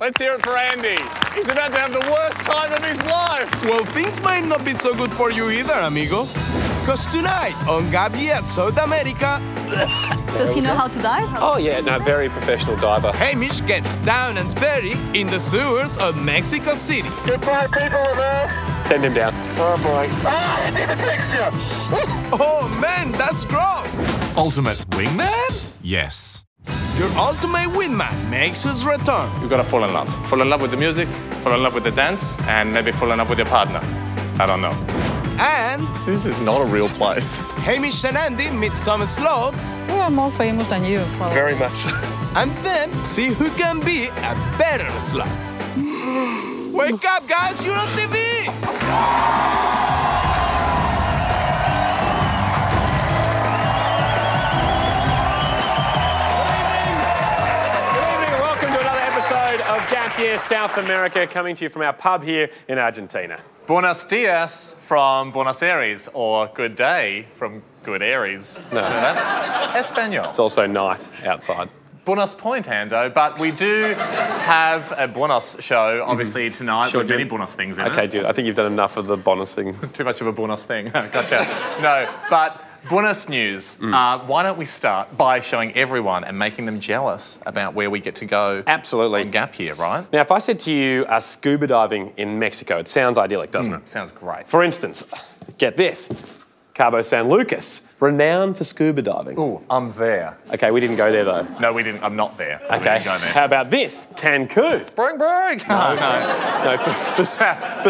Let's hear it for Andy. He's about to have the worst time of his life. Well, things might not be so good for you either, amigo. Because tonight on Gap Year South America... Does he know how to dive? Oh, yeah, no, very professional diver. Hamish gets down and dirty in the sewers of Mexico City. Goodbye, people of Earth. Send him down. Oh, boy. Ah, I did the texture. Oh, man, that's gross. Ultimate Wingman? Yes. Your ultimate wingman makes his return. You've got to fall in love. Fall in love with the music, fall in love with the dance, and maybe fall in love with your partner. I don't know. And This is not a real place. Hamish and Andy meet some sloths. We are more famous than you. Very much. And then see who can be a better sloth. Wake up, guys, you're on TV! Of Gap Year South America, coming to you from our pub here in Argentina. Buenos dias from Buenos Aires, or good day from Good Aries. No. That's Espanol. It's also night outside. Buenos Point, Ando, but we do have a Buenos show, obviously, tonight Sure with do. many Buenos things in it. Okay, dude, I think you've done enough of the bonus thing. Too much of a Buenos thing. Gotcha. No, but Buenos news. Why don't we start by showing everyone and making them jealous about where we get to go Absolutely. on Gap Year, right? Now, if I said to you scuba diving in Mexico, it sounds idyllic, doesn't it? Sounds great. For instance, get this. Cabo San Lucas, renowned for scuba diving. Ooh, I'm there. Okay, we didn't go there though. No, we didn't. I'm not there. We Okay, didn't go there. how about this? Cancun. Spring break. No. No, for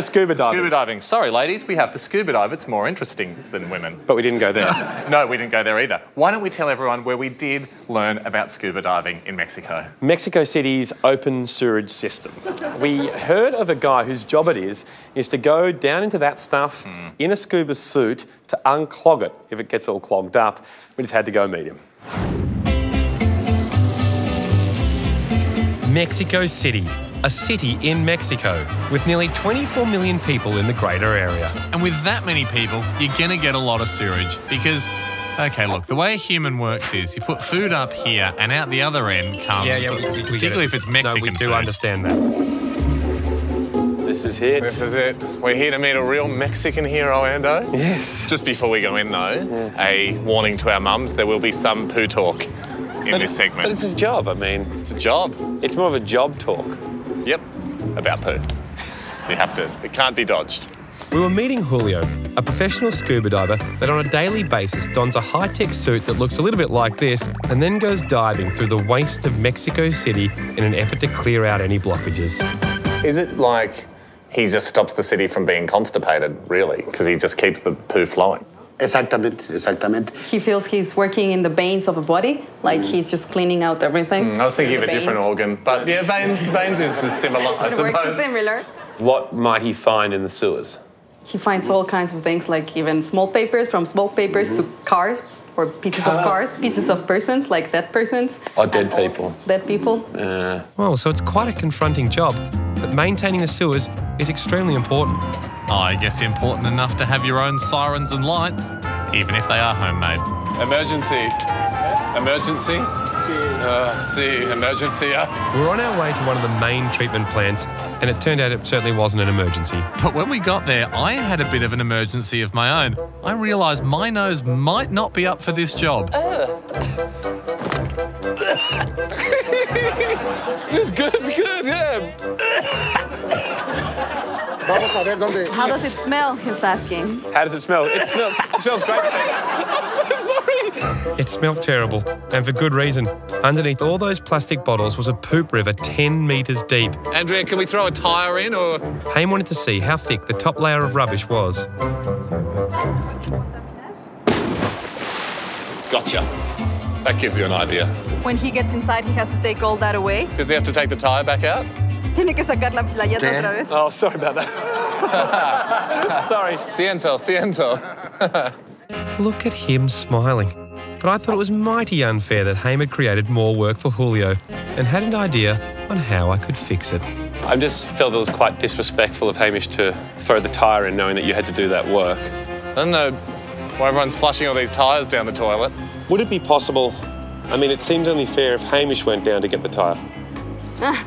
scuba diving. Scuba diving. Sorry, ladies, we have to scuba dive. It's more interesting than women. But we didn't go there. No, we didn't go there either. Why don't we tell everyone where we did learn about scuba diving in Mexico? Mexico City's open sewerage system. We heard of a guy whose job it is to go down into that stuff in a scuba suit to unclog it if it gets all clogged up. We just had to go meet him. Mexico City, a city in Mexico with nearly 24 million people in the greater area. And with that many people, you're going to get a lot of sewerage because, okay, look, the way a human works is you put food up here and out the other end comes, particularly if it's Mexican No, we do food. understand that. This is it. This is it. We're here to meet a real Mexican hero, Ando. Yes. Just before we go in, though, a warning to our mums, there will be some poo talk in this segment. But it's his job, I mean. It's a job. It's more of a job talk. Yep, about poo. You have to. It can't be dodged. We were meeting Julio, a professional scuba diver that on a daily basis dons a high-tech suit that looks a little bit like this and then goes diving through the waste of Mexico City in an effort to clear out any blockages. Is it like he just stops the city from being constipated, really? Because he just keeps the poo flowing? Exactamente. He feels he's working in the veins of a body, like he's just cleaning out everything. I was thinking of The a different veins. organ, but yeah, veins is the similar, I It works suppose. similar. What might he find in the sewers? He finds all kinds of things, like even small papers, from small papers to cars, or pieces of cars, pieces of persons, like dead persons. Or dead and all people. Dead people. Well, so it's quite a confronting job, but maintaining the sewers is extremely important. I guess important enough to have your own sirens and lights, even if they are homemade. Emergency. Emergency? Emergency. We were on our way to one of the main treatment plants, and it turned out it certainly wasn't an emergency. But when we got there, I had a bit of an emergency of my own. I realised my nose might not be up for this job. It's good, yeah. How does it smell, he's asking. How does it smell? It smells great. I'm so sorry. It smelled terrible, and for good reason. Underneath all those plastic bottles was a poop river 10 metres deep. Andrea, can we throw a tyre in, or...? Haim wanted to see how thick the top layer of rubbish was. Gotcha. That gives you an idea. When he gets inside, he has to take all that away. Does he have to take the tyre back out? Tiene que sacar la llanta otra vez. Oh, sorry about that. Sorry. Siento. Look at him smiling. But I thought it was mighty unfair that Haim had created more work for Julio and had an idea on how I could fix it. I just felt it was quite disrespectful of Hamish to throw the tyre in knowing that you had to do that work. I don't know why everyone's flushing all these tyres down the toilet. Would it be possible, I mean, it seems only fair if Hamish went down to get the tyre.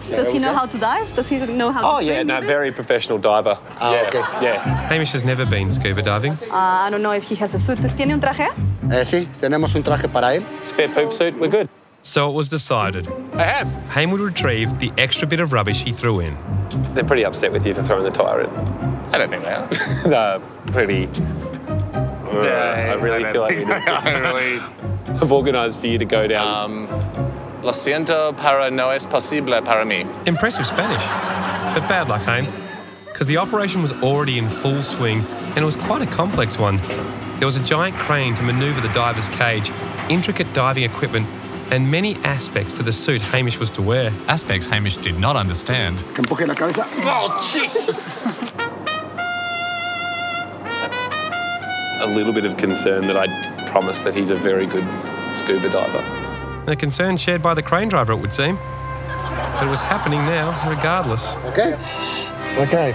Does he know how to dive? Does he know how to Oh, swim? yeah, no, even? very professional diver. okay. Yeah. Hamish has never been scuba diving. I don't know if he has a suit. ¿Tiene un traje? Sí, tenemos un traje para él. Spare poop suit, we're good. So it was decided. Ham would retrieve the extra bit of rubbish he threw in. They're pretty upset with you for throwing the tyre in. I don't think they are. No, pretty... I really feel like I've organised for you to go down. Lo siento, pero no es posible para mí. Impressive Spanish. But bad luck, Ham, because the operation was already in full swing and it was quite a complex one. There was a giant crane to manoeuvre the diver's cage, intricate diving equipment, and many aspects to the suit Hamish was to wear. Aspects Hamish did not understand. Que empuje la cabeza. Oh, Jesus! A little bit of concern that I promised that he's a very good scuba diver. A concern shared by the crane driver, it would seem. But it was happening now, regardless. Okay. Okay.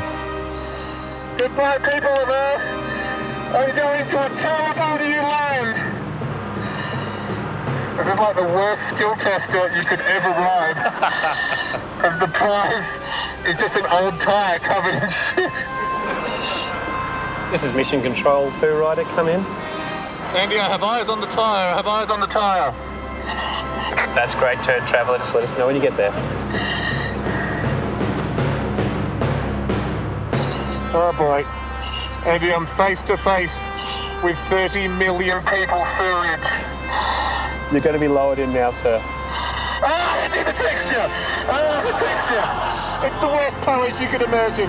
Goodbye, people of Earth. I'm going to a terrible new land. This is like the worst skill tester you could ever ride. Because the prize is just an old tyre covered in shit. This is Mission Control. Poo Rider, come in. Andy, I have eyes on the tyre. I have eyes on the tyre. That's great, Turd Traveller. Just let us know when you get there. Oh boy. Andy, I'm face to face with 30 million people sewage. You're going to be lowered in now, sir. Ah, Andy, the texture! Ah, the texture! It's the worst porridge you could imagine.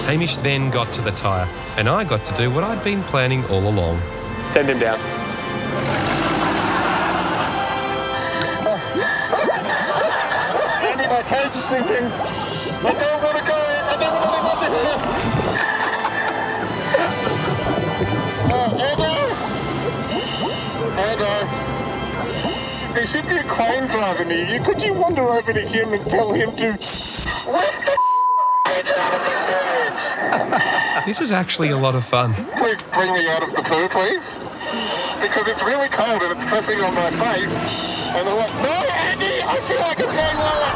Hamish then got to the tyre, and I got to do what I'd been planning all along. Send him down. Andy, my cage is sinking. I don't want to go. I don't want to live under here. Andy. There should be a crane driver near you. Could you wander over to him and tell him to... Lift the out of the sewage? This was actually a lot of fun. Please bring me out of the poo, please. Because it's really cold and it's pressing on my face. And I'm like, no, Andy, I feel like I'm going lower.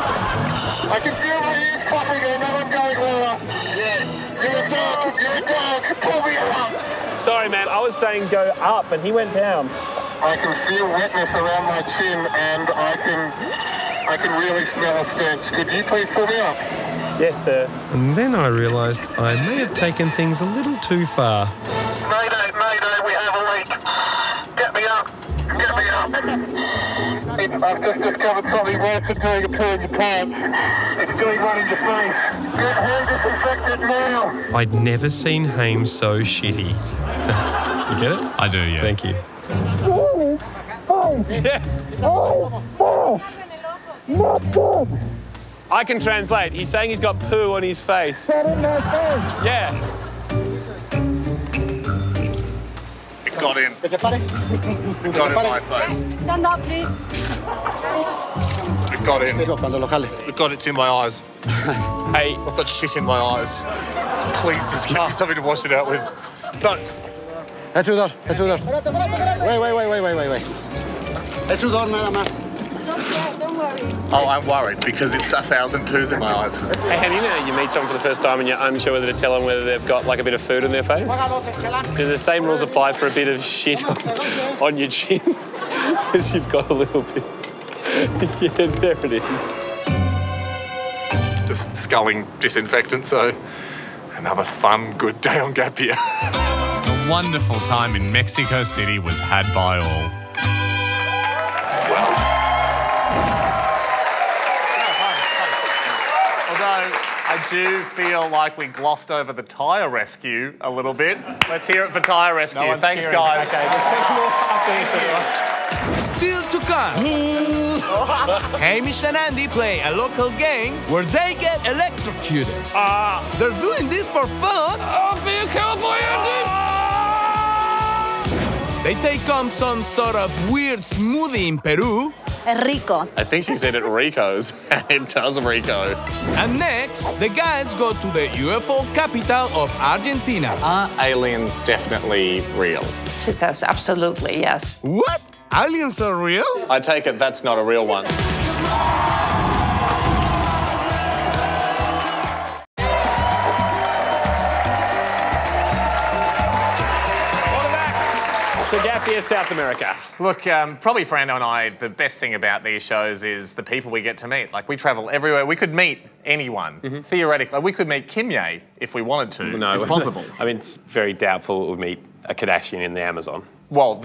I can feel my ears popping and now I'm going lower. You're a dog. You're a dog. Pull me out. Sorry, man. I was saying go up, and he went down. I can feel wetness around my chin and I can really smell a stench. Could you please pull me up? Yes, sir. And then I realised I may have taken things a little too far. Mayday, mayday, we have a leak. Get me up. Get me up. I've just discovered something worse than doing a poo in your pants. It's doing one in your face. Get hand disinfected now. I'd never seen Hames so shitty. You get it? I do, yeah. Thank you. I can translate. He's saying he's got poo on his face. Yeah. Got in. Que se pare. It got in my face. Stand up, please. It got in. Digo, cuando lo jales. It got into my eyes. Hey, I've got shit in my eyes. Please just give me something to wash it out with. No. Es sudor, es sudor. Wait. Es sudor nada más. Don't worry. Oh, I'm worried because it's 1,000 poos in my eyes. hey, have you know you meet someone for the first time and you're unsure whether to tell them whether they've got like a bit of food on their face? Do the same rules apply for a bit of shit on your chin? Because you've got a little bit. Yeah, there it is. Just sculling disinfectant, so another fun, good day on gap year. A wonderful time in Mexico City was had by all. Although I do feel like we glossed over the tyre rescue a little bit. Let's hear it for tyre rescue. Thanks, guys. Okay, there's people after this. Still to come. Hamish and Andy play a local game where they get electrocuted. They're doing this for fun. Be a cowboy, Andy! They take on some sort of weird smoothie in Peru. Rico. I think she said it Rico's. It does Rico. And next, the guys go to the Ufo Capital of Argentina. Are aliens definitely real? She says, absolutely, yes. What? Aliens are real? I take it that's not a real one. gap here, South America. Look, probably for Ando and I, the best thing about these shows is the people we get to meet. Like, we travel everywhere. We could meet anyone, theoretically. Like, we could meet Kim Ye if we wanted to. No, it's possible. I mean, it's very doubtful we'll meet a Kardashian in the Amazon. Well,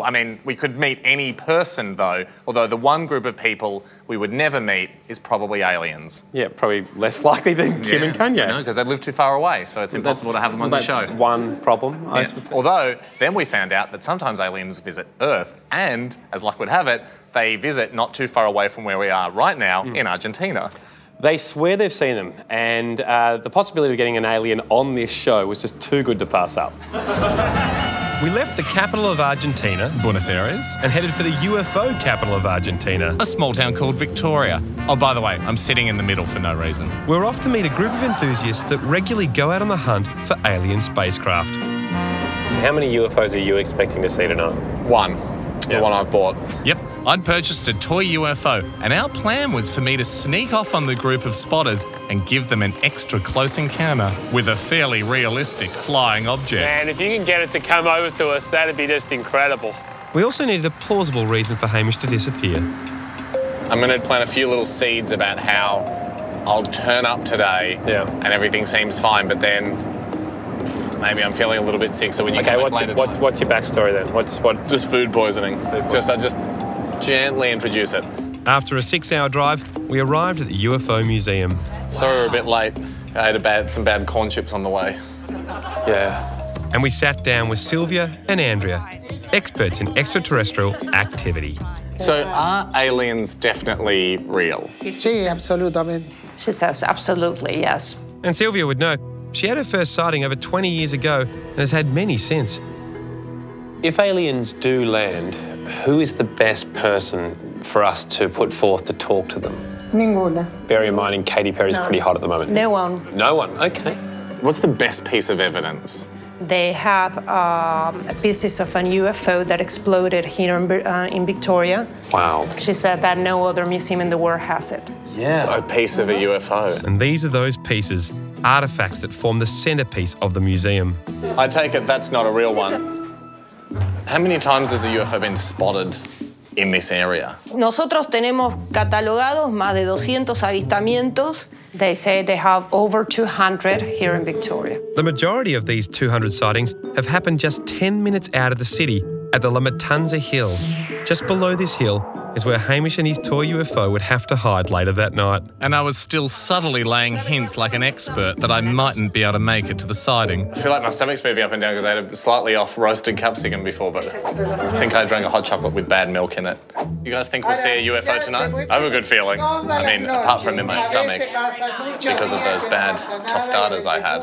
I mean, we could meet any person, though, although the one group of people we would never meet is probably aliens. Yeah, probably less likely than Kim and Kanye. No, because they live too far away, so it's impossible to have them on the show. That's one problem. Yeah. Although, then we found out that sometimes aliens visit Earth, and, as luck would have it, they visit not too far away from where we are right now in Argentina. They swear they've seen them, and the possibility of getting an alien on this show was just too good to pass up. We left the capital of Argentina, Buenos Aires. and headed for the UFO capital of Argentina. A small town called Victoria. Oh, by the way, I'm sitting in the middle for no reason. We're off to meet a group of enthusiasts that regularly go out on the hunt for alien spacecraft. How many UFOs are you expecting to see tonight? One. The one I've bought. Yep, I'd purchased a toy UFO, and our plan was for me to sneak off on the group of spotters and give them an extra close encounter with a fairly realistic flying object. Man, if you can get it to come over to us, that'd be just incredible. We also needed a plausible reason for Hamish to disappear. I'm going to plant a few little seeds about how I'll turn up today and everything seems fine, but then maybe I'm feeling a little bit sick, so when you come back later... What's your backstory then? Just food poisoning. I just gently introduce it. After a 6-hour drive, we arrived at the UFO Museum. Sorry we're a bit late. I ate some bad corn chips on the way. Yeah. And we sat down with Sylvia and Andrea, experts in extraterrestrial activity. So are aliens definitely real? Sí, absolutamente. She says, absolutely, yes. And Sylvia would know. She had her first sighting over 20 years ago and has had many since. If aliens do land, who is the best person for us to put forth to talk to them? Ninguna. Bear in mind, Katy Perry's pretty hot at the moment. No one. No one, okay. What's the best piece of evidence? They have pieces of an UFO that exploded here in Victoria. Wow. She said that no other museum in the world has it. Yeah. A piece of a UFO. And these are those pieces, artefacts that form the centerpiece of the museum. I take it that's not a real one. How many times has a UFO been spotted in this area? Nosotros tenemos catalogados más de 200 avistamientos. They say they have over 200 here in Victoria. The majority of these 200 sightings have happened just 10 minutes out of the city at the La Matanza Hill. Just below this hill is where Hamish and his toy UFO would have to hide later that night. And I was still subtly laying hints like an expert that I mightn't be able to make it to the sighting. I feel like my stomach's moving up and down because I had a slightly off roasted capsicum before, but I think I drank a hot chocolate with bad milk in it. You guys think we'll see a UFO tonight? I have a good feeling. I mean, apart from in my stomach, because of those bad tostadas I had.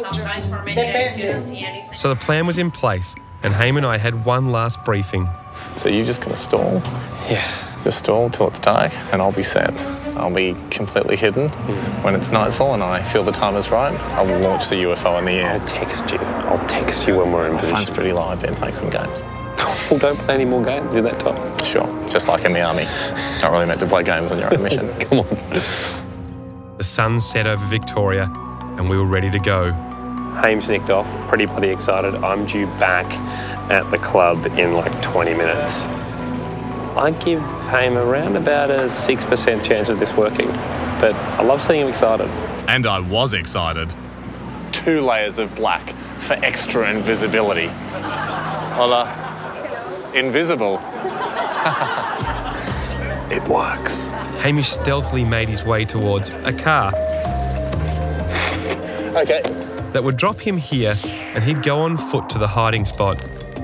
So the plan was in place, and Haim and I had one last briefing. So you're just going to stall? Yeah. Just stall till it's dark and I'll be set. I'll be completely hidden. When it's nightfall and I feel the time is right, I will launch the UFO in the air. I'll text you when we're in My position. phone's pretty low. I've been playing some games. Well, don't play any more games in that time. Sure, just like in the army. Not really meant to play games on your own mission. Come on. The sun set over Victoria, and we were ready to go. Haim's nicked off, pretty bloody excited. I'm due back at the club in like 20 minutes. I give Haim around about a 6% chance of this working, but I love seeing him excited. And I was excited. 2 layers of black for extra invisibility. Hola. Invisible. It works. Hamish stealthily made his way towards a car Okay. that would drop him here, and he'd go on foot to the hiding spot.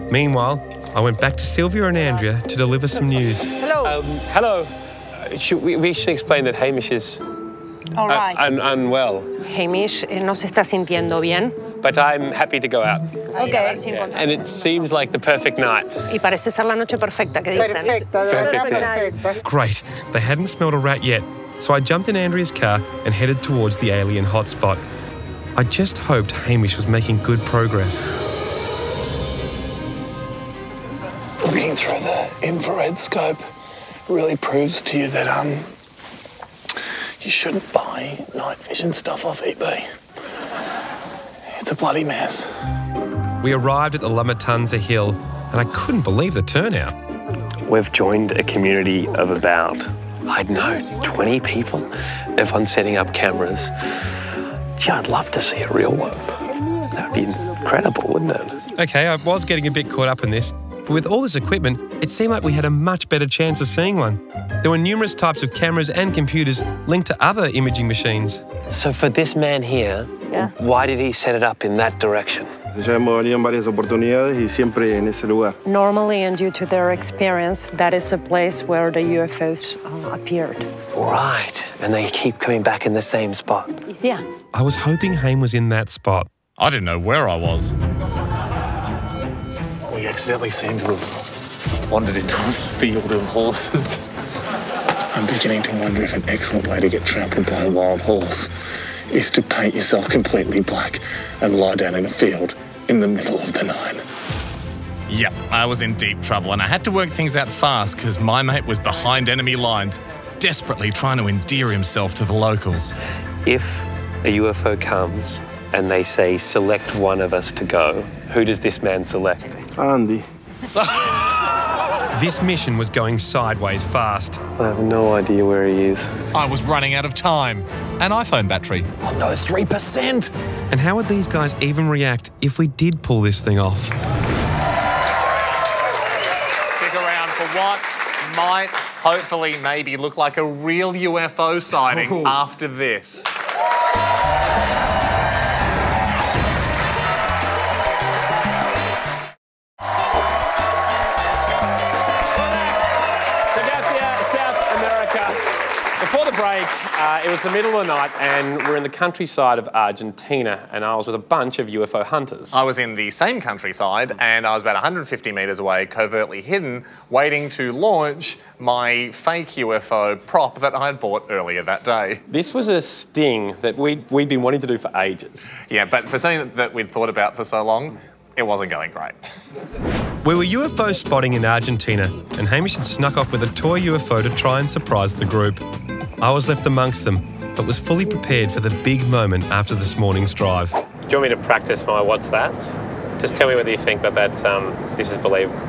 Meanwhile, I went back to Sylvia and Andrea to deliver some news. Hello. Hello. We should explain that Hamish is All right. unwell, Hamish no se está sintiendo bien. but I'm happy to go out. Okay. And it seems like the perfect night. Y parece ser la noche perfecta, que dicen. Perfecta. Great, they hadn't smelled a rat yet, so I jumped in Andrea's car and headed towards the alien hotspot. I just hoped Hamish was making good progress. Looking through the infrared scope really proves to you that you shouldn't buy night vision stuff off eBay. It's a bloody mess. We arrived at the La Matanza Hill, and I couldn't believe the turnout. We've joined a community of about, I don't know, 20 people. Everyone's setting up cameras. Gee, I'd love to see a real one. That'd be incredible, wouldn't it? Okay, I was getting a bit caught up in this, but with all this equipment, it seemed like we had a much better chance of seeing one. There were numerous types of cameras and computers linked to other imaging machines. So for this man here, why did he set it up in that direction? Ya hemos venido en varias oportunidades y siempre en ese lugar. Normally, and due to their experience, that is a place where the UFOs appeared. Right, and they keep coming back in the same spot. Yeah. I was hoping Haim was in that spot. I didn't know where I was. We accidentally seem to have wandered into a field of horses. I'm beginning to wonder if an excellent way to get trampled by a wild horse is to paint yourself completely black and lie down in a field in the middle of the night. Yep, I was in deep trouble and I had to work things out fast because my mate was behind enemy lines, desperately trying to endear himself to the locals. If a UFO comes and they say, select one of us to go, who does this man select? Andy. This mission was going sideways fast. I have no idea where he is. I was running out of time. An iPhone battery. Oh no, 3%! And how would these guys even react if we did pull this thing off? Stick around for what might, hopefully, maybe look like a real UFO sighting after this. Before the break, it was the middle of the night and we're in the countryside of Argentina and I was with a bunch of UFO hunters. I was in the same countryside and I was about 150 metres away, covertly hidden, waiting to launch my fake UFO prop that I had bought earlier that day. This was a sting that we'd been wanting to do for ages. Yeah, but for something that we'd thought about for so long, it wasn't going great. We were UFO spotting in Argentina and Hamish had snuck off with a toy UFO to try and surprise the group. I was left amongst them, but was fully prepared for the big moment after this morning's drive. Do you want me to practice my what's that? Just tell me whether you think that this is believable.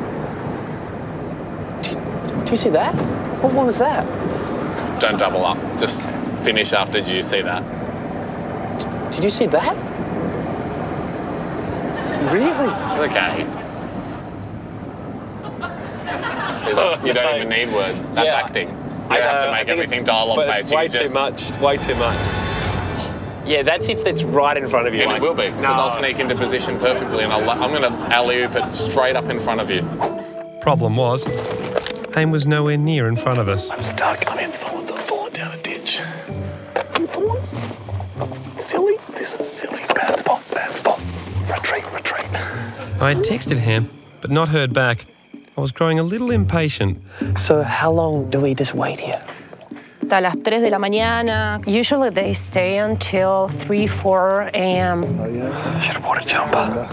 Do you see that? What was that? Don't double up. Just finish after. Did you see that? Did you see that? Really? Okay. You don't even need words. That's acting. You have to make everything dialogue-based. Way too much. Way too much. Yeah, that's if it's right in front of you. And it will be, because I'll sneak into position perfectly and I'm going to alley-oop it straight up in front of you. Problem was, Haim was nowhere near in front of us. I'm stuck. I'm in thorns. I'm falling down a ditch. Thorns? Silly. This is silly. Bad spot. Bad spot. Retreat. Retreat. I had texted Ham, but not heard back. I was growing a little impatient. So how long do we just wait here? Hasta las 3 de la mañana. Usually they stay until 3, 4 a.m. I should have bought a jumper.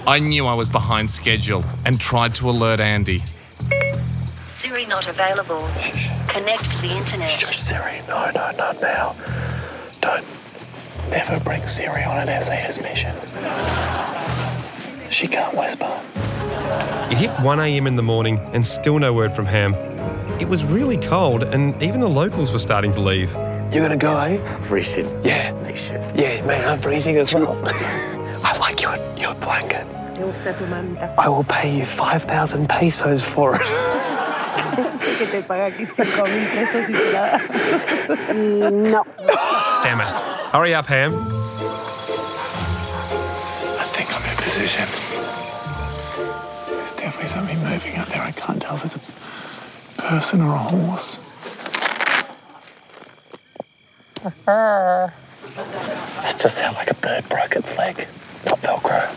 I knew I was behind schedule and tried to alert Andy. Siri not available. Connect to the internet. Siri, no, not now. Don't ever bring Siri on an SAS mission. She can't whisper. It hit 1 a.m. in the morning and still no word from Ham. It was really cold and even the locals were starting to leave. You're gonna go, eh? Freezing. Yeah. Yeah, mate, I'm freezing as well. I like your blanket. I will pay you 5,000 pesos for it. No. Damn it. Hurry up, Ham. I think I'm in position. There's definitely something moving out there. I can't tell if it's a person or a horse. That just sounded like a bird broke its leg, not Velcro.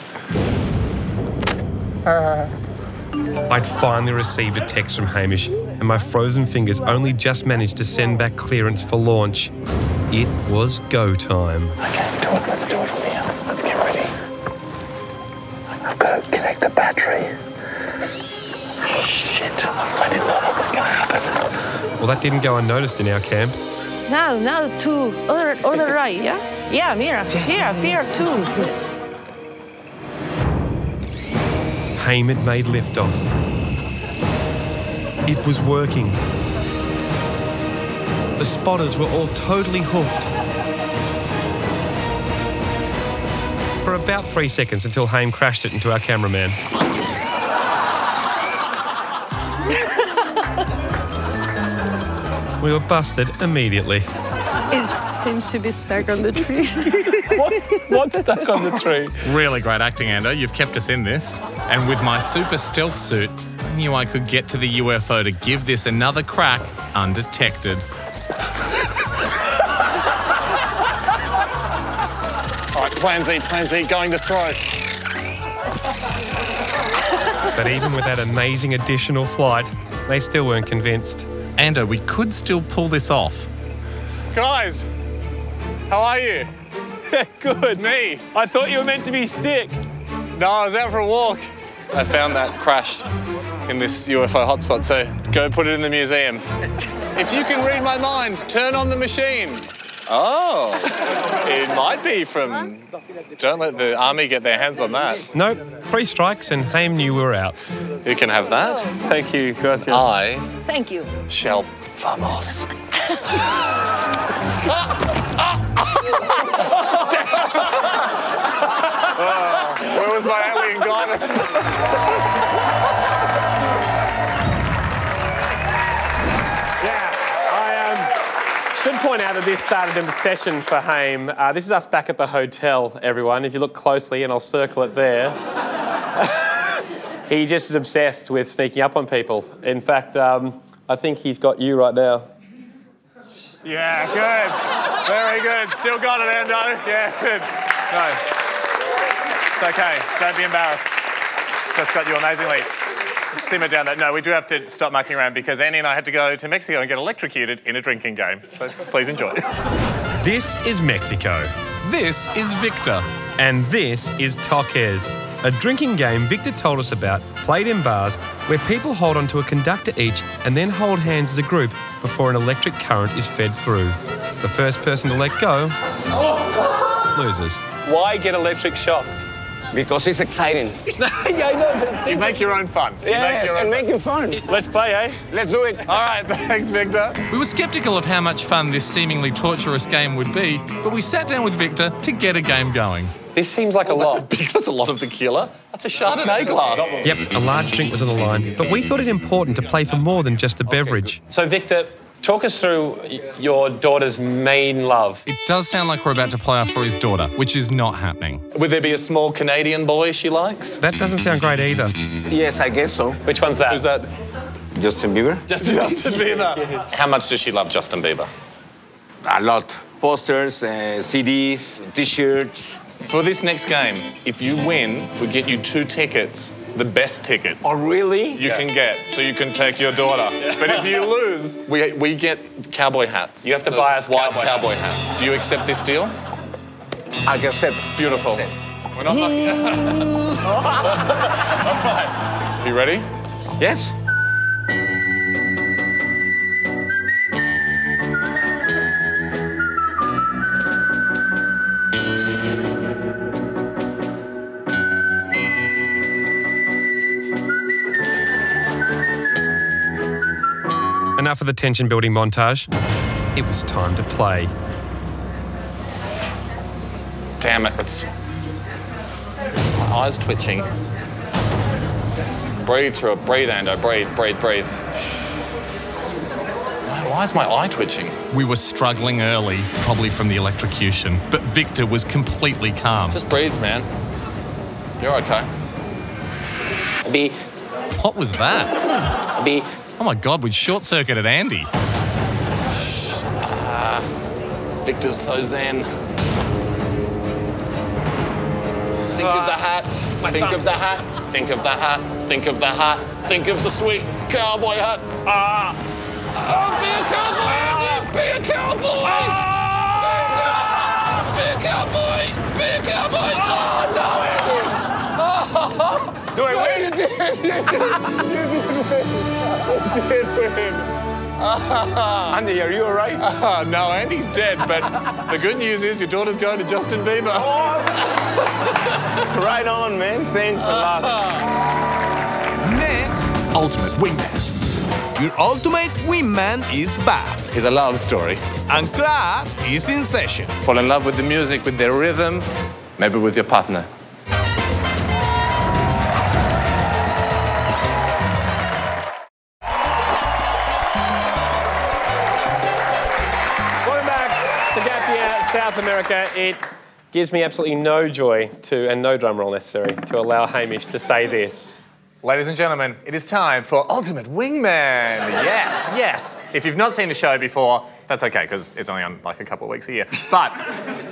I'd finally received a text from Hamish and my frozen fingers only just managed to send back clearance for launch. It was go time. Okay, let's do it from here. Let's get ready. I've got to connect the battery. Shit, I didn't know that was going to happen. Well, that didn't go unnoticed in our camp. Now to other right, yeah? Yeah, mira, here too. Hamish had made liftoff. It was working. The spotters were all totally hooked. For about 3 seconds until Hamish crashed it into our cameraman. We were busted immediately. It seems to be stuck on the tree. What's stuck on the tree? Really great acting, Ando. You've kept us in this. And with my super stealth suit, I knew I could get to the UFO to give this another crack undetected. All right, plan Z, going to throw. But even with that amazing additional flight, they still weren't convinced. Ando, we could still pull this off. Guys, how are you? Good. It's me. I thought you were meant to be sick. No, I was out for a walk. I found that crashed in this UFO hotspot, so go put it in the museum. If you can read my mind, turn on the machine. Oh, it might be from... Don't let the army get their hands on that. Nope, 3 strikes and Hamish knew we were out. You can have that. Thank you, gracias. I Thank you. shall vamos. Where was my alien guidance? Should point out that this started an obsession for Hamish. This is us back at the hotel, everyone. If you look closely, and I'll circle it there, he just is obsessed with sneaking up on people. In fact, I think he's got you right now. Yeah, good. Very good. Still got it, Ando. Yeah, good. No. It's okay. Don't be embarrassed. Just got you amazingly. Simmer down that. No, we do have to stop mucking around because Annie and I had to go to Mexico and get electrocuted in a drinking game. So please enjoy. This is Mexico. This is Victor. And this is Toques, a drinking game Victor told us about, played in bars, where people hold onto a conductor each and then hold hands as a group before an electric current is fed through. The first person to let go loses. Why get electric shocked? Because it's exciting. Yeah, I know. You make your own fun. Yes, and make it fun. Let's play, eh? Let's do it. All right, thanks, Victor. We were sceptical of how much fun this seemingly torturous game would be, but we sat down with Victor to get a game going. This seems like a lot. That's a lot of tequila. That's a Chardonnay glass. Yep, a large drink was on the line, but we thought it important to play for more than just a beverage. So, Victor, talk us through your daughter's main love. It does sound like we're about to play off for his daughter, which is not happening. Would there be a small Canadian boy she likes? That doesn't sound great either. Yes, I guess so. Which one's that? Who's that? Justin Bieber? Justin Bieber. How much does she love Justin Bieber? A lot. Posters, CDs, T-shirts. For this next game, if you win, we get you 2 tickets, the best tickets. Oh, really? You can get, so you can take your daughter. But if you lose, we get cowboy hats. You have to buy us white cowboy hats. Do you accept this deal? I can accept. Beautiful. We're not lucky. All right. You ready? Yes. Enough of the tension-building montage. It was time to play. Damn it, my eyes twitching. Breathe through it, breathe, Ando, breathe. Why is my eye twitching? We were struggling early, probably from the electrocution, but Victor was completely calm. Just breathe, man. You're okay. What was that? Oh my God, we'd short-circuited Andy. Victor's so zen. Think of the hat. Think of the hat. Think of the hat. Think of the hat. Think of the sweet cowboy hat. Be a cowboy, Andy. Be a cowboy. Be a cowboy. Be a cowboy. Oh, no, Andy. Do I win? You did. You did win. You did win. Andy, are you all right? No, Andy's dead, but the good news is your daughter's going to Justin Bieber. Right on, man. Thanks a lot. Next, Ultimate Wingman. Your Ultimate Wingman is back. It's a love story. And class is in session. Fall in love with the music, with the rhythm, maybe with your partner. South America, it gives me absolutely no joy and no drum roll necessary to allow Hamish to say this. Ladies and gentlemen, it is time for Ultimate Wingman. Yes, yes. If you've not seen the show before, that's okay, because it's only on like a couple of weeks a year. But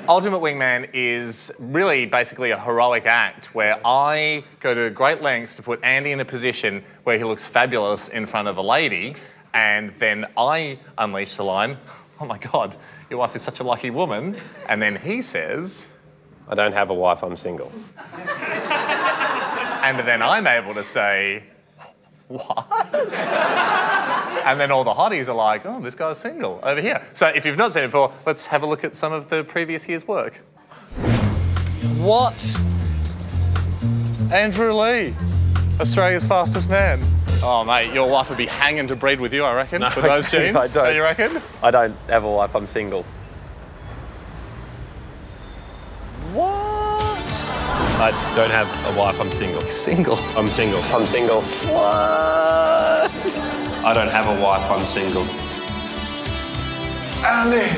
Ultimate Wingman is really basically a heroic act where I go to great lengths to put Andy in a position where he looks fabulous in front of a lady, and then I unleash the line, "Oh my God, your wife is such a lucky woman." And then he says, "I don't have a wife, I'm single." And then I'm able to say, "What?" And then all the hotties are like, "Oh, this guy's single over here." So if you've not seen it before, let's have a look at some of the previous year's work. What? Andrew Lee, Australia's fastest man. Oh, mate, your wife would be hanging to breed with you, I reckon, with those jeans. I don't. You reckon? I don't have a wife, I'm single. What? I don't have a wife, I'm single. Single? I'm single. I'm single. What? I don't have a wife, I'm single. Andy!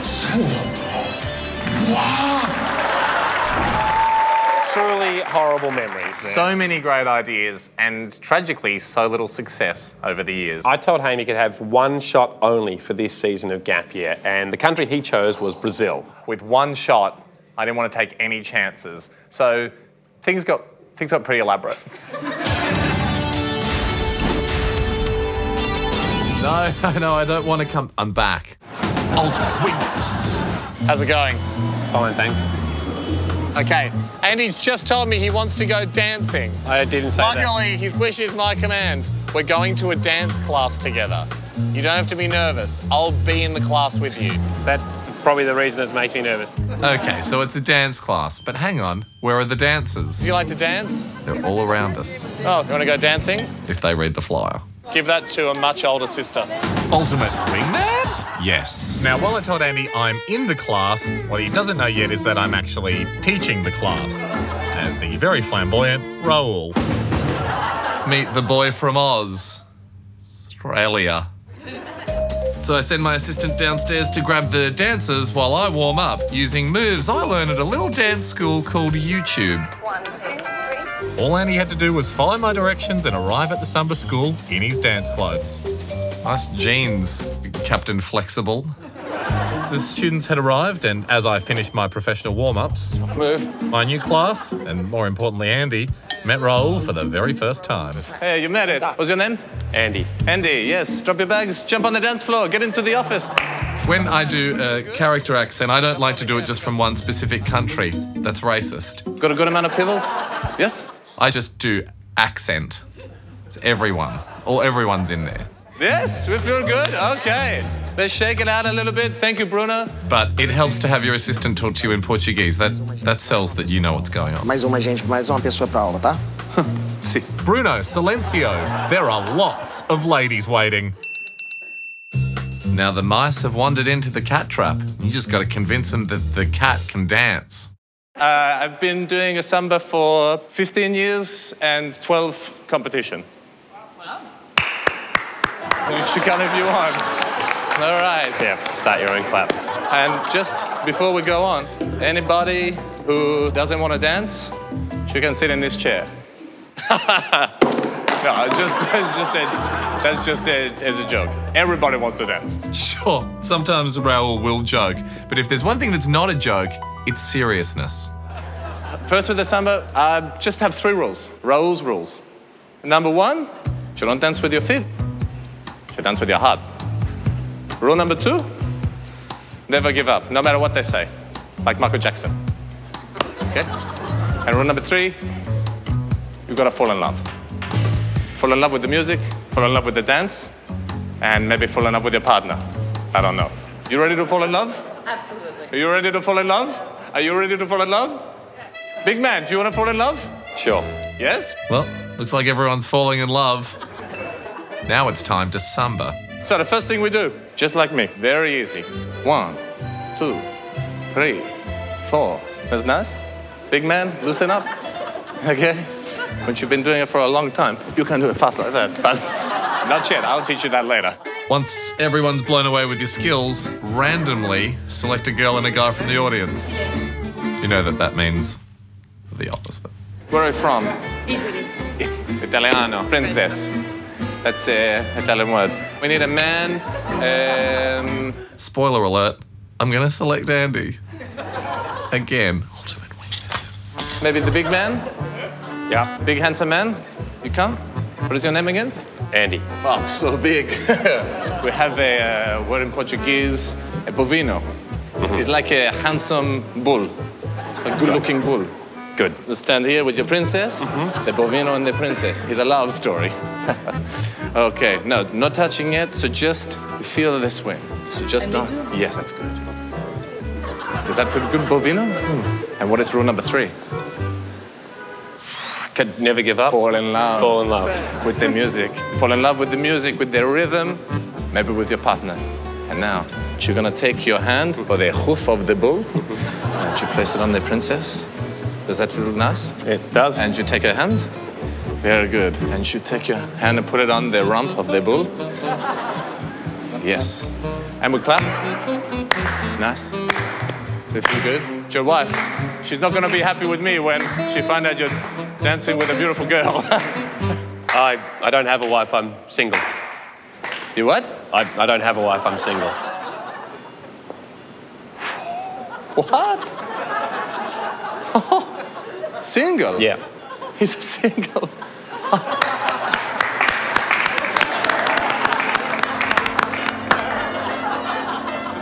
Single? What? Truly horrible memories, man. So many great ideas and tragically so little success over the years. I told Hamish he could have one shot only for this season of Gap Year, and the country he chose was Brazil. With one shot, I didn't want to take any chances. So things got pretty elaborate. No, I don't want to come. I'm back. Ultimate Wingman. How's it going? Fine, thanks. Okay, Andy's just told me he wants to go dancing. I didn't say that. Luckily, his wish is my command. We're going to a dance class together. You don't have to be nervous. I'll be in the class with you. That's probably the reason it makes me nervous. Okay, so it's a dance class, but hang on, where are the dancers? Do you like to dance? They're all around us. Oh, you want to go dancing? If they read the flyer. Give that to a much older sister. Ultimate Wingman? Yes. Now, while I told Andy I'm in the class, what he doesn't know yet is that I'm actually teaching the class as the very flamboyant Raoul. Meet the boy from Oz, Australia. So I send my assistant downstairs to grab the dancers while I warm up using moves I learned at a little dance school called YouTube. 1, 2, 3. All Andy had to do was follow my directions and arrive at the Samba school in his dance clothes. Nice jeans, Captain Flexible. The students had arrived, and as I finished my professional warm-ups, my new class, and more importantly Andy, met Raoul for the very first time. Hey, you met it. What's your name? Andy. Andy, yes. Drop your bags, jump on the dance floor, get into the office. When I do a character accent, I don't like to do it just from one specific country. That's racist. Got a good amount of pibbles? Yes? I just do accent. It's everyone. Everyone's in there. Yes, we feel good. Okay. Let's shake it out a little bit. Thank you, Bruno. But it helps to have your assistant talk to you in Portuguese. That sells that you know what's going on. Mais uma pessoa pra aula, tá? Si. Bruno, silencio. There are lots of ladies waiting. Now the mice have wandered into the cat trap. You just got to convince them that the cat can dance. I've been doing a samba for 15 years and 12 competition. Wow. You should come if you want. All right. Yeah, start your own clap. And just before we go on, anybody who doesn't want to dance, she can sit in this chair. No, that's just as a joke. Everybody wants to dance. Sure, sometimes Raoul will joke, but if there's one thing that's not a joke, it's seriousness. First with the samba, just have 3 rules. Raoul's rules. Number 1, you don't dance with your feet. You dance with your heart. Rule number 2, never give up, no matter what they say. Like Michael Jackson. Okay? And rule number 3, you gotta fall in love. Fall in love with the music, fall in love with the dance, and maybe fall in love with your partner. I don't know. You ready to fall in love? Absolutely. Are you ready to fall in love? Are you ready to fall in love? Big man, do you want to fall in love? Sure. Yes? Well, looks like everyone's falling in love. Now it's time to samba. So the first thing we do, just like me, very easy. 1, 2, 3, 4. That's nice. Big man, loosen up. Okay? When you've been doing it for a long time, you can do it fast like that. But not yet. I'll teach you that later. Once everyone's blown away with your skills, randomly select a girl and a guy from the audience. You know that means the opposite. Where are you from? Italy. Italiano. Princess. That's an Italian word. We need a man. Spoiler alert, I'm going to select Andy. Again. Ultimate Wingman. Maybe the big man? Yeah. Big handsome man? You come? What is your name again? Andy. Wow, so big. We have a word in Portuguese, a bovino. He's like a handsome bull, a good-looking bull. Good. You stand here with your princess, the bovino and the princess. It's a love story. Okay, no touching it, so just feel the swing. So just don't. Yes, that's good. Does that feel good, bovino? And what is rule number 3? Could never give up. Fall in love. Fall in love. With the music. Fall in love with the music, with the rhythm, maybe with your partner. And now, you're gonna take your hand or the hoof of the bull, and you place it on the princess. Does that feel nice? It does. And you take her hand. Very good. And you take your hand and put it on the rump of the bull. Yes. And we clap. Nice. This is good. It's your wife. She's not going to be happy with me when she finds out you're dancing with a beautiful girl. I don't have a wife, I'm single. You what? I don't have a wife, I'm single. What? Single? Yeah. He's a single.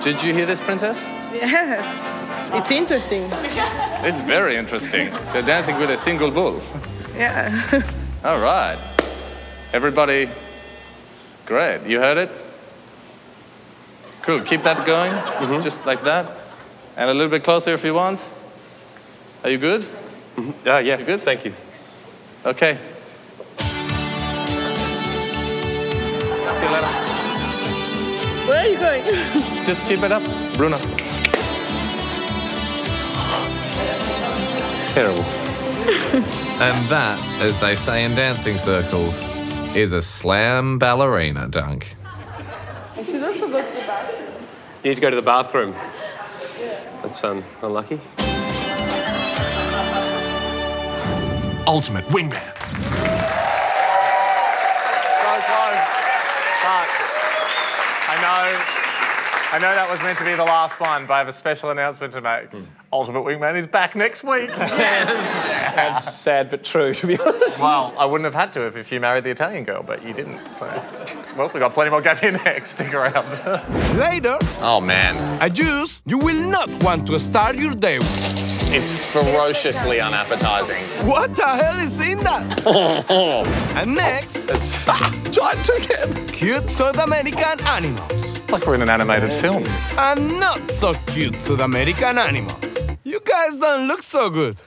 Did you hear this, princess? Yes. It's interesting. It's very interesting. You're dancing with a single bull. Yeah. All right. Everybody, great. You heard it? Cool. Keep that going, just like that. And a little bit closer if you want. Are you good? Yeah. You good? Thank you. Okay. See you later. Where are you going? Just keep it up, Bruno. Terrible. And that, as they say in dancing circles, is a slam ballerina dunk. I should also go to the bathroom. You need to go to the bathroom. That's unlucky. Ultimate Wingman. So close. But I know that was meant to be the last one, but I have a special announcement to make. Ultimate Wingman is back next week. That's sad but true, to be honest. Well, I wouldn't have had to if you married the Italian girl, but you didn't. Well, we've got plenty more game here next. Stick around. Later, Oh, man. a juice you will not want to start your day with. It's ferociously unappetizing. What the hell is in that? And next, It's giant chicken. cute South American animals. It's like we're in an animated film. And not so cute South American animals. You guys don't look so good.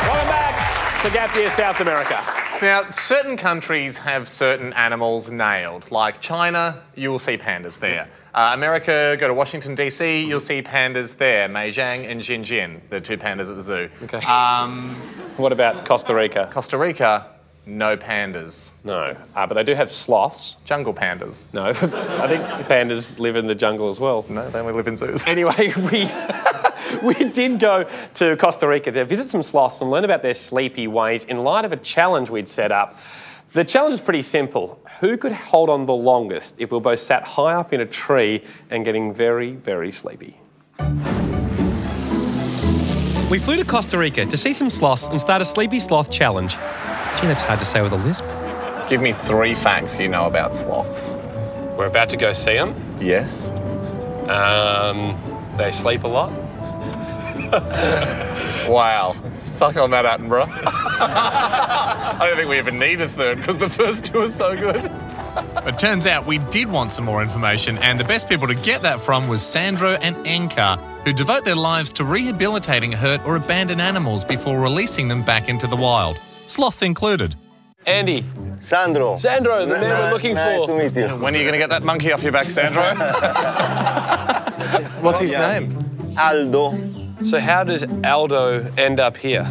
Welcome back to Gap Year South America. Now, certain countries have certain animals nailed. Like China, you will see pandas there. America, go to Washington, D.C., you'll see pandas there. Meizhang and Xinjiang, the 2 pandas at the zoo. Okay. What about Costa Rica? Costa Rica, no pandas. No, but they do have sloths. Jungle pandas. No, I think pandas live in the jungle as well. No, they only live in zoos. Anyway, we did go to Costa Rica to visit some sloths and learn about their sleepy ways in light of a challenge we'd set up. The challenge is pretty simple. Who could hold on the longest if we were both sat high up in a tree and getting very, very sleepy? We flew to Costa Rica to see some sloths and start a sleepy sloth challenge. Gee, that's hard to say with a lisp. Give me 3 facts you know about sloths. We're about to go see them. Yes. They sleep a lot. Wow. Suck on that, Attenborough. I don't think we even need a third because the first two are so good. It turns out we did want some more information, and the best people to get that from was Sandro and Enka, who devote their lives to rehabilitating hurt or abandoned animals before releasing them back into the wild. Sloths included. Andy. Sandro. Sandro, the man we're looking nice for. to meet you. When are you going to get that monkey off your back, Sandro? What's his name? Aldo. So how does Aldo end up here?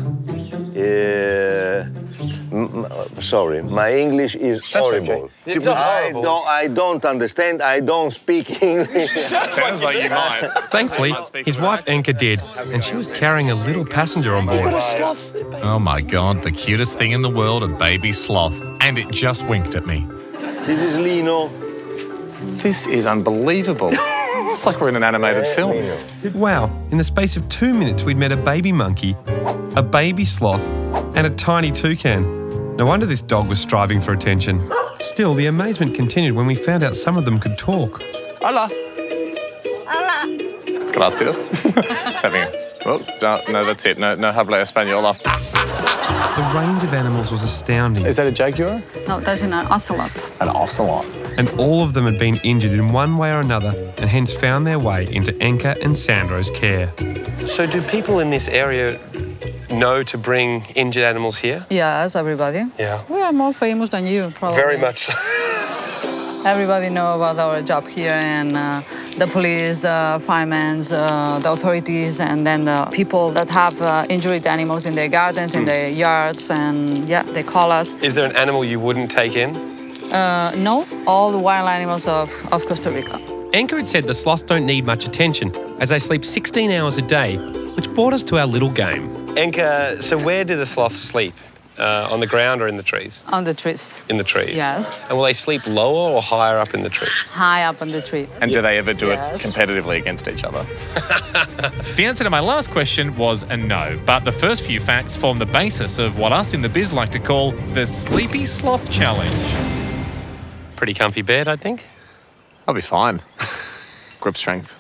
Sorry, my English is horrible. Okay. I don't understand. I don't speak English. Sounds like you might. Thankfully, his wife Enka did, and she was carrying a little passenger on board. Oh my God, the cutest thing in the world, a baby sloth. And it just winked at me. This is Lino. This is unbelievable. It's like we're in an animated film. Wow, in the space of 2 minutes we'd met a baby monkey, a baby sloth, and a tiny toucan. No wonder this dog was striving for attention. Still, the amazement continued when we found out some of them could talk. Hola. Hola. Gracias. Just having a... Oh, no, that's it. No habla español. The range of animals was astounding. Is that a jaguar? No, that's an ocelot. An ocelot. And all of them had been injured in one way or another and hence found their way into Enka and Sandro's care. So do people in this area know to bring injured animals here? Yes, everybody. Yeah. We are more famous than you, probably. Very much so. Everybody know about our job here, and the police, the firemen, the authorities, and then the people that have injured animals in their gardens, in their yards, and yeah, they call us. Is there an animal you wouldn't take in? No, all the wild animals of Costa Rica. Enka had said the sloths don't need much attention as they sleep 16 hours a day, which brought us to our little game. Enka, so where do the sloths sleep? On the ground or in the trees? On the trees. In the trees? Yes. And will they sleep lower or higher up in the tree? High up on the tree. And do they ever do it competitively against each other? The answer to my last question was a no, but the first few facts form the basis of what us in the biz like to call the Sleepy Sloth Challenge. Pretty comfy bed, I think. I'll be fine. Grip strength.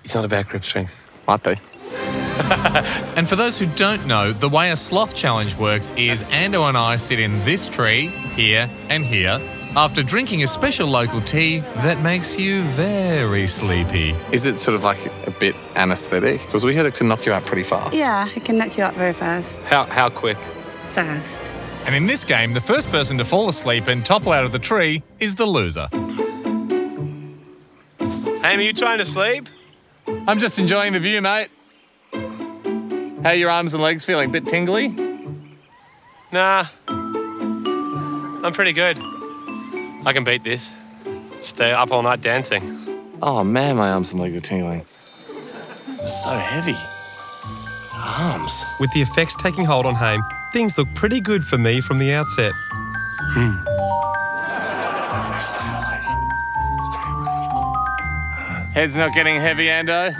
It's not about grip strength. Might be. And for those who don't know, the way a sloth challenge works is Ando and I sit in this tree, here and here, after drinking a special local tea that makes you very sleepy. Is it sort of like a bit anaesthetic? Because we heard it can knock you out pretty fast. Yeah, it can knock you out very fast. How quick? Fast. And in this game, the first person to fall asleep and topple out of the tree is the loser. Amy, you trying to sleep? I'm just enjoying the view, mate. How are your arms and legs feeling? Bit tingly? Nah. I'm pretty good. I can beat this. Stay up all night dancing. Oh man, my arms and legs are tingling. So heavy. Arms. With the effects taking hold on Hame, things look pretty good for me from the outset. Stay awake. Head's not getting heavy, Ando?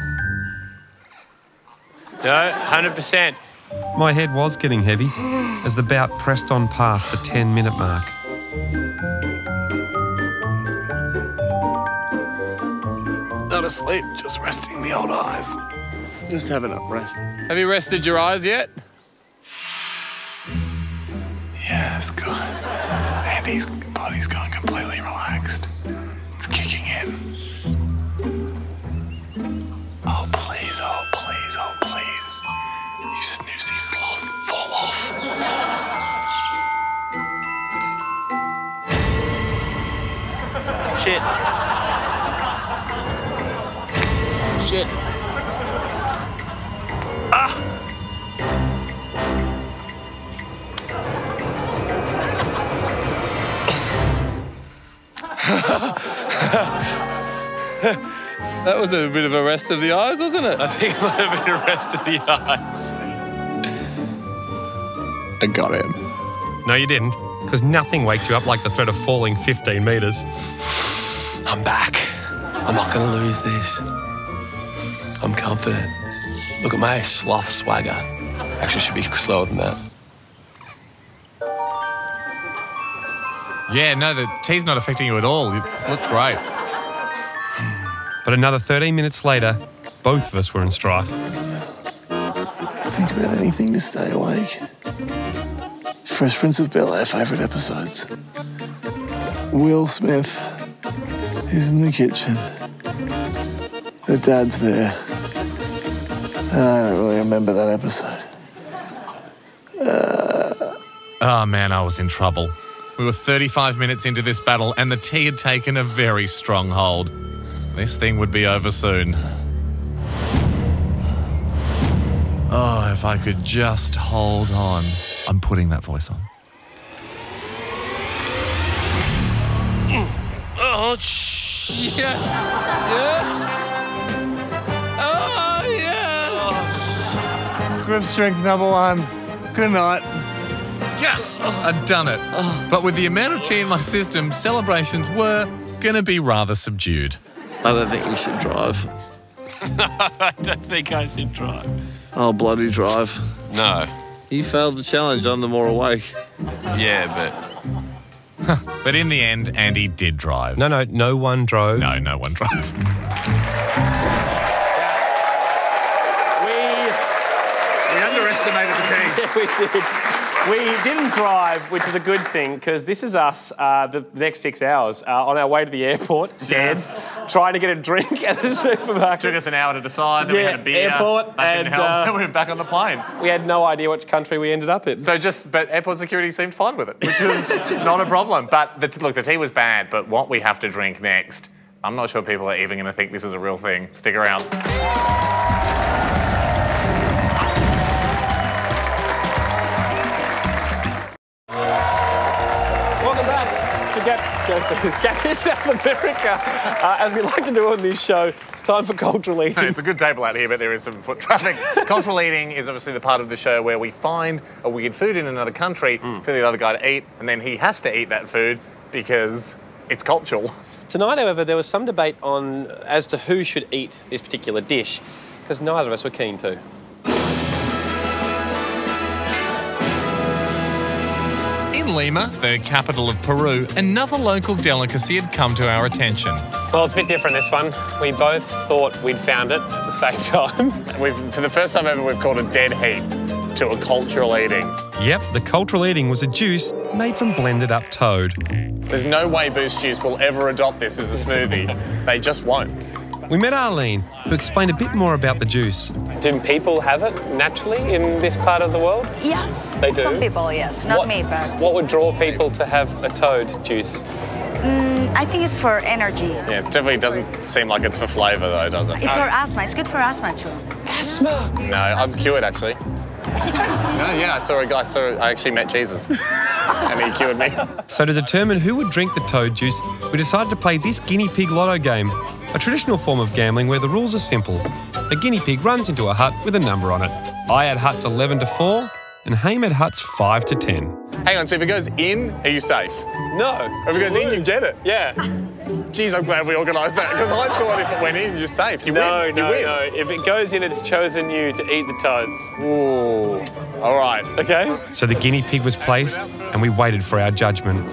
No, 100%. My head was getting heavy as the bout pressed on past the 10-minute mark. Not asleep, just resting the old eyes. Just having a rest. Have you rested your eyes yet? Yeah, it's good. Andy's body's gone completely relaxed. It's kicking in. Oh, please, oh, please, oh, please. You snoozy sloth, fall off. Shit. Shit. Ah! That was a bit of a rest of the eyes, wasn't it? I think it might have been a rest of the eyes. I got him. No, you didn't, because nothing wakes you up like the threat of falling 15 metres. I'm back. I'm not going to lose this. I'm confident. Look at my sloth swagger. Actually, should be slower than that. Yeah, no, the tea's not affecting you at all. You look great. But another 13 minutes later, both of us were in strife. think about anything to stay awake. Fresh Prince of Bel-Air favourite episodes. Will Smith is in the kitchen. The dad's there. I don't really remember that episode. Oh man, I was in trouble. We were 35 minutes into this battle and the tea had taken a very strong hold. This thing would be over soon. Oh, if I could just hold on. I'm putting that voice on. Oh, shit. Yeah. Oh, yes. Grip strength #1. Good night. Yes, I'd done it. But with the amount of tea in my system, celebrations were going to be rather subdued. I don't think you should drive. I don't think I should drive. I'll bloody drive. No. You failed the challenge, I'm the more awake. Yeah, but... But in the end, Andy did drive. No one drove. No, no one drove. We underestimated the team. Yeah, we did. We didn't drive, which is a good thing, because this is us the next 6 hours on our way to the airport, dead, trying to get a drink at the supermarket. Took us an hour to decide, then we had a beer. Airport, that and didn't help. Then we were back on the plane. We had no idea which country we ended up in. But airport security seemed fine with it, which was not a problem. But look, the tea was bad, but what we have to drink next, I'm not sure people are even going to think this is a real thing. Stick around. Get to South America. As we like to do on this show, it's time for cultural eating. It's a good table out here, but there is some foot traffic. Cultural eating is obviously the part of the show where we find a weird food in another country for the other guy to eat, and then he has to eat that food because it's cultural. Tonight, however, there was some debate as to who should eat this particular dish, because neither of us were keen to. In Lima, the capital of Peru, another local delicacy had come to our attention. Well, it's a bit different, this one. We both thought we'd found it at the same time. For the first time ever, we've called a dead heat to a cultural eating. Yep, the cultural eating was a juice made from blended up toad. There's no way Boost Juice will ever adopt this as a smoothie. They just won't. We met Arlene, who explained a bit more about the juice. Do people have it naturally in this part of the world? Yes. They do? Some people, yes. Not me, but... What would draw people to have a toad juice? I think it's for energy. Yeah, it definitely doesn't seem like it's for flavour though, does it? It's for asthma. It's good for asthma too. Asthma? No, I'm cured actually. No, yeah, I saw a guy, I actually met Jesus and he cured me. So to determine who would drink the toad juice, we decided to play this guinea pig lotto game, a traditional form of gambling where the rules are simple. A guinea pig runs into a hut with a number on it. I had huts 11 to 4 and Haim had huts 5 to 10. Hang on, so if it goes in, are you safe? No. If it goes in, you get it? Yeah. Geez, I'm glad we organised that because I thought if it went in, you're safe. You win. No. If it goes in, it's chosen you to eat the toads. Ooh. All right. Okay. So the guinea pig was placed and we waited for our judgment.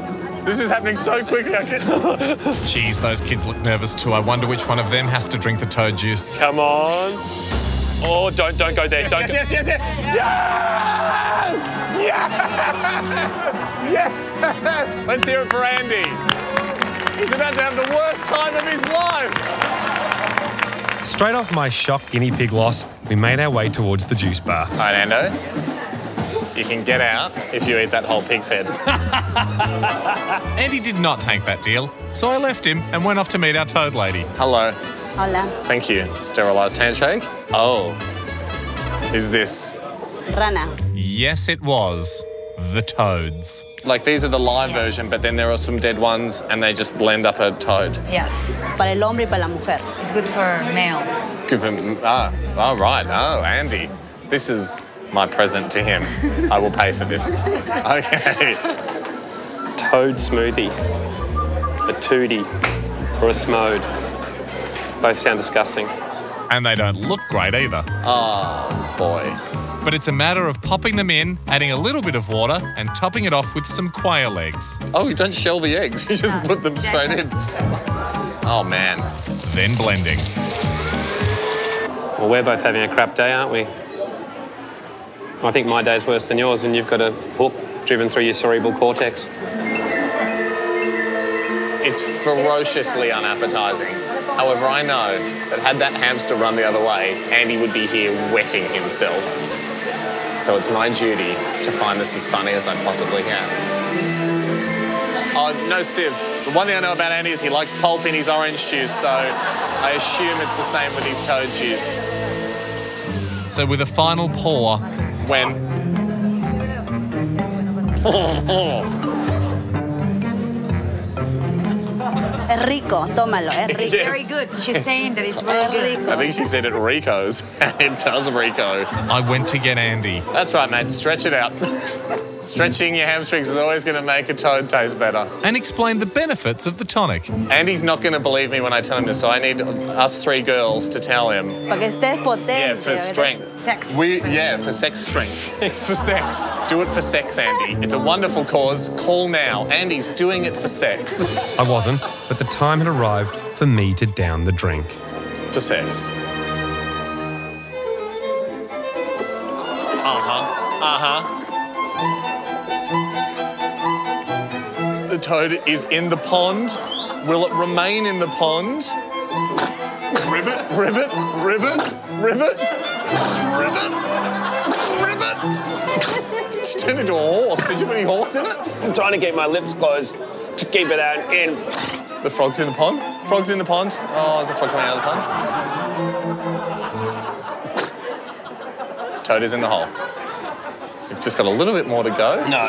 This is happening so quickly. Geez, those kids look nervous too. I wonder which one of them has to drink the toad juice. Come on. Oh, don't go there. Yes. Yes! Yes! Let's hear it for Andy. He's about to have the worst time of his life. Straight off my shocked guinea pig loss, we made our way towards the juice bar. All right, Ando. You can get out if you eat that whole pig's head. Andy did not take that deal, so I left him and went off to meet our toad lady. Hello. Hola. Thank you. Sterilised handshake. Oh. Is this... Rana. Yes, it was. The toads. Like these are the live version, but then there are some dead ones and they just blend up a toad. Yes. Para el hombre y para la mujer. It's good for male. Good for... Oh, right. Oh, Andy. This is my present to him. I will pay for this. Okay. Toad smoothie, a tootie, or a smode. Both sound disgusting. And they don't look great either. Oh, boy. But it's a matter of popping them in, adding a little bit of water, and topping it off with some quail eggs. Oh, you don't shell the eggs. You just put them straight in. Oh, man. Then blending. Well, we're both having a crap day, aren't we? I think my day's worse than yours, and you've got a hook driven through your cerebral cortex. It's ferociously unappetizing. However, I know that had that hamster run the other way, Andy would be here wetting himself. So it's my duty to find this as funny as I possibly can. Oh, no sieve. The one thing I know about Andy is he likes pulp in his orange juice, so I assume it's the same with his toad juice. So with a final pour... When? Es rico, tómalo, es rico. Yes. Very good. She's saying that it's very good. I think she said it Rico's. It does Rico. I went to get Andy. That's right, mate. Stretch it out. Stretching your hamstrings is always going to make a toad taste better. And explain the benefits of the tonic. Andy's not going to believe me when I tell him this, so I need us 3 girls to tell him. Para que estés potente. Yeah, for strength. Sex. Yeah, for sex strength. For sex. Do it for sex, Andy. It's a wonderful cause. Call now. Andy's doing it for sex. I wasn't, but the time had arrived for me to down the drink. For sex. The toad is in the pond. Will it remain in the pond? Ribbit, ribbit, ribbit, ribbit, ribbit, ribbit. It's turned into a horse. Did you put any horse in it? I'm trying to keep my lips closed to keep it out in. The frog's in the pond? Frog's in the pond? Oh, is the frog coming out of the pond? Toad is in the hole. You've just got a little bit more to go. No.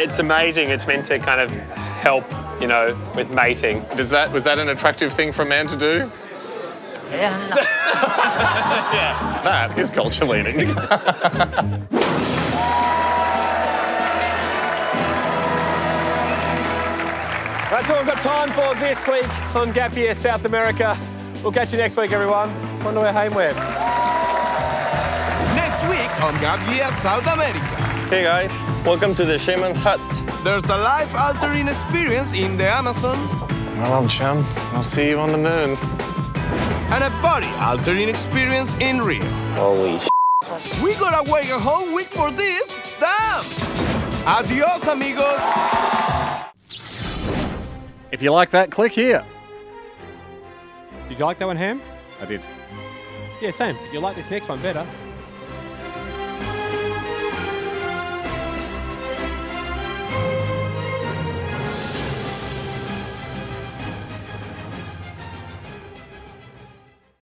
It's amazing. It's meant to kind of help, you know, with mating. Was that an attractive thing for a man to do? Yeah. Yeah, that is culture leading. That's all we've got time for this week on Gap Year South America. We'll catch you next week, everyone. Wonder where Hame went. Next week on Gap Year South America. Hey guys, welcome to the Shaman's Hut. There's a life-altering experience in the Amazon. Well, on, chum. I'll see you on the moon. And a body-altering experience in Rio. Holy shit. We gotta wait a whole week for this. Damn! Adios, amigos. If you like that, click here. Did you like that one, Ham? I did. Yeah, same. You'll like this next one better.